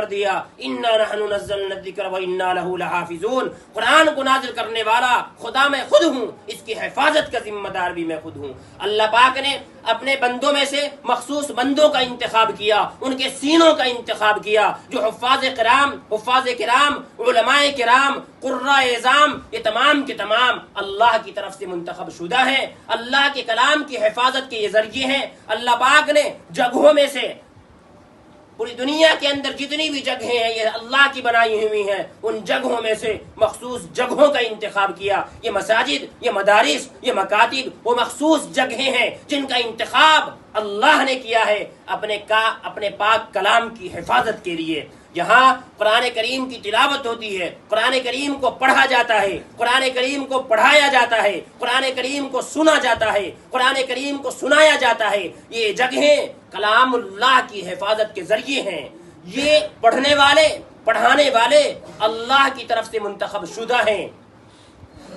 کر دیا، انا نحن نزلنا الذکر و انا لہ لحافظون، قرآن کو نازل کرنے والا خدا میں خود ہوں، اس کی حفاظت کا ذمہ دار بھی میں خود ہوں۔ اللہ پاک نے اپنے بندوں میں سے مخصوص بندوں کا انتخاب کیا، ان کے سینوں کا انتخاب کیا، جو حفاظ کرام، علماء کرام، قراء اعظام، یہ تمام کے تمام اللہ کی طرف سے منتخب شدہ ہیں، اللہ کے کلام کی حفاظت کے یہ ذریعے ہیں۔ اللہ پاک نے جگہوں میں سے، پوری دنیا کے اندر جتنی بھی جگہیں ہیں یہ اللہ کی بنائی ہوئی ہیں، ان جگہوں میں سے مخصوص جگہوں کا انتخاب کیا۔ یہ مساجد، یہ مدارس، یہ مکاتب وہ مخصوص جگہیں ہیں جن کا انتخاب اللہ نے کیا ہے اپنے پاک کلام کی حفاظت کے لیے۔ جہاں قرآن کریم کی تلاوت ہوتی ہے، قرآن کریم کو پڑھا جاتا ہے، قرآن کریم کو پڑھایا جاتا ہے، قرآن کریم کو سنا جاتا ہے، قرآن کریم کو سنایا جاتا ہے، یہ جگہیں کلام اللہ کی حفاظت کے ذریعے ہیں۔ یہ پڑھنے والے، پڑھانے والے اللہ کی طرف سے منتخب شدہ ہیں۔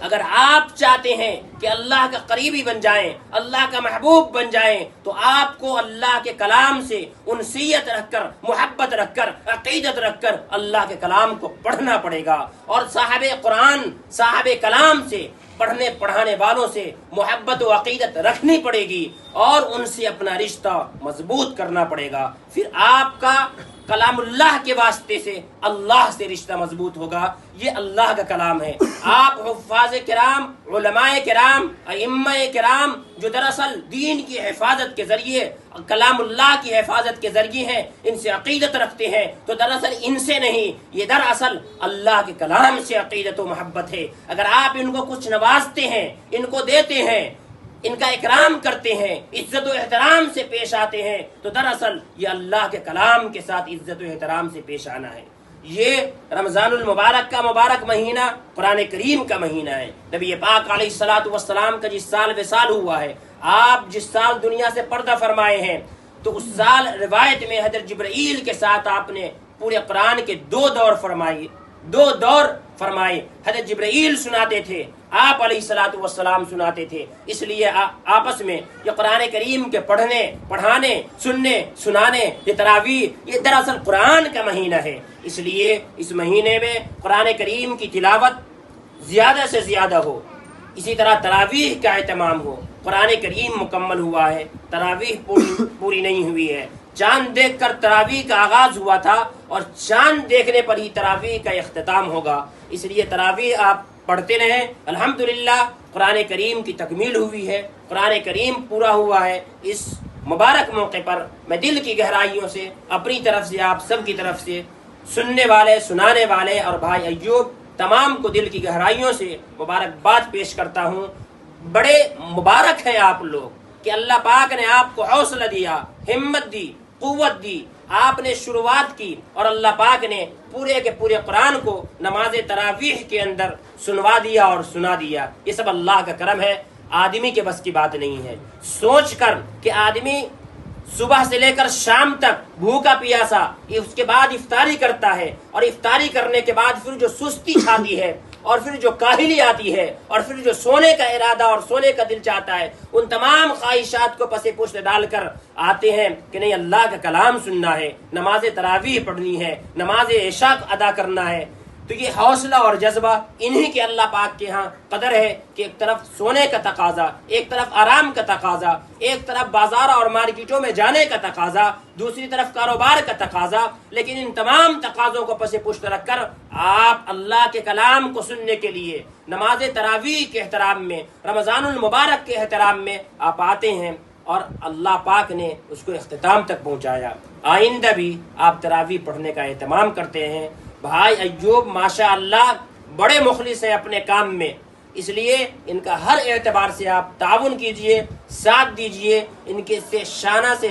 اگر آپ چاہتے ہیں کہ اللہ کا قریبی بن جائیں، اللہ کا محبوب بن جائیں، تو آپ کو اللہ کے کلام سے انسیت رکھ کر، محبت رکھ کر، عقیدت رکھ کر اللہ کے کلام کو پڑھنا پڑے گا، اور صاحب قرآن، صاحب کلام سے، پڑھنے پڑھانے والوں سے محبت و عقیدت رکھنی پڑے گی، اور ان سے اپنا رشتہ مضبوط کرنا پڑے گا۔ پھر آپ کا کلام اللہ کے واسطے سے اللہ سے رشتہ مضبوط ہوگا۔ یہ اللہ کا کلام ہے۔ آپ حفاظ کرام، علماء کرام، ائمہ کرام جو دراصل دین کی حفاظت کے ذریعے، کلام اللہ کی حفاظت کے ذریعے ہیں، ان سے عقیدت رکھتے ہیں، تو دراصل ان سے نہیں، یہ دراصل اللہ کے کلام سے عقیدت و محبت ہے۔ اگر آپ ان کو کچھ نوازتے ہیں، ان کو دیتے ہیں، ان کا اکرام کرتے ہیں، عزت و احترام سے پیش آتے ہیں، تو دراصل یہ اللہ کے کلام کے ساتھ عزت و احترام سے پیش آنا ہے۔ یہ رمضان المبارک کا مبارک مہینہ قرآن کریم کا مہینہ ہے۔ نبی پاک علیہ الصلوۃ والسلام کا جس سال وصال ہوا ہے، آپ جس سال دنیا سے پردہ فرمائے ہیں، تو اس سال روایت میں حضرت جبرائیل کے ساتھ آپ نے پورے قرآن کے دو دور فرمائے۔ حضرت جبرائیل سناتے تھے، آپ علیہ الصلوۃ والسلام سناتے تھے۔ اس لیے آپس میں یہ قرآن کریم کے پڑھنے، پڑھانے، سننے، سنانے، یہ تراویح، یہ دراصل قرآن کا مہینہ ہے۔ اس لیے اس مہینے میں قرآن کریم کی تلاوت زیادہ سے زیادہ ہو، اسی طرح تراویح کا اہتمام ہو۔ قرآن کریم مکمل ہوا ہے، تراویح پوری نہیں ہوئی ہے۔ چاند دیکھ کر تراویح کا آغاز ہوا تھا، اور چاند دیکھنے پر ہی تراویح کا اختتام ہوگا۔ اس لیے تراویح آپ پڑھتے رہیں۔ الحمدللہ قرآن کریم کی تکمیل ہوئی ہے، قرآن کریم پورا ہوا ہے۔ اس مبارک موقع پر میں دل کی گہرائیوں سے، اپنی طرف سے، آپ سب کی طرف سے، سننے والے، سنانے والے اور بھائی ایوب تمام کو دل کی گہرائیوں سے مبارکباد پیش کرتا ہوں۔ بڑے مبارک ہیں آپ لوگ کہ اللہ پاک نے آپ کو حوصلہ دیا، ہمت دی، قوت دی، آپ نے شروعات کی، اور اللہ پاک نے پورے کے پورے قرآن کو نماز تراویح کے اندر سنوا دیا اور سنا دیا۔ یہ سب اللہ کا کرم ہے، آدمی کے بس کی بات نہیں ہے۔ سوچ کر کہ آدمی صبح سے لے کر شام تک بھوکا پیاسا، یہ اس کے بعد افطاری کرتا ہے، اور افطاری کرنے کے بعد پھر جو سستی چھاتی ہے، اور پھر جو کاہلی آتی ہے، اور پھر جو سونے کا ارادہ اور سونے کا دل چاہتا ہے، ان تمام خواہشات کو پس پشت ڈال کر آتے ہیں کہ نہیں، اللہ کا کلام سننا ہے، نماز تراویح پڑھنی ہے، نماز عشاء ادا کرنا ہے۔ تو یہ حوصلہ اور جذبہ انہی کے اللہ پاک کے ہاں قدر ہے کہ ایک طرف سونے کا تقاضا، ایک طرف آرام کا تقاضا، ایک طرف بازار اور مارکیٹوں میں جانے کا تقاضا، دوسری طرف کاروبار کا تقاضا، لیکن ان تمام تقاضوں کو پس پشت رکھ کر آپ اللہ کے کلام کو سننے کے لیے نماز تراویح کے احترام میں، رمضان المبارک کے احترام میں آپ آتے ہیں، اور اللہ پاک نے اس کو اختتام تک پہنچایا۔ آئندہ بھی آپ تراویح پڑھنے کا اہتمام کرتے ہیں۔ بھائی ایوب ماشاء اللہ بڑے مخلص ہیں اپنے کام میں، اس لیے ان کا ہر اعتبار سے آپ تعاون کیجئے، ساتھ دیجئے، ان کے سے شانہ سے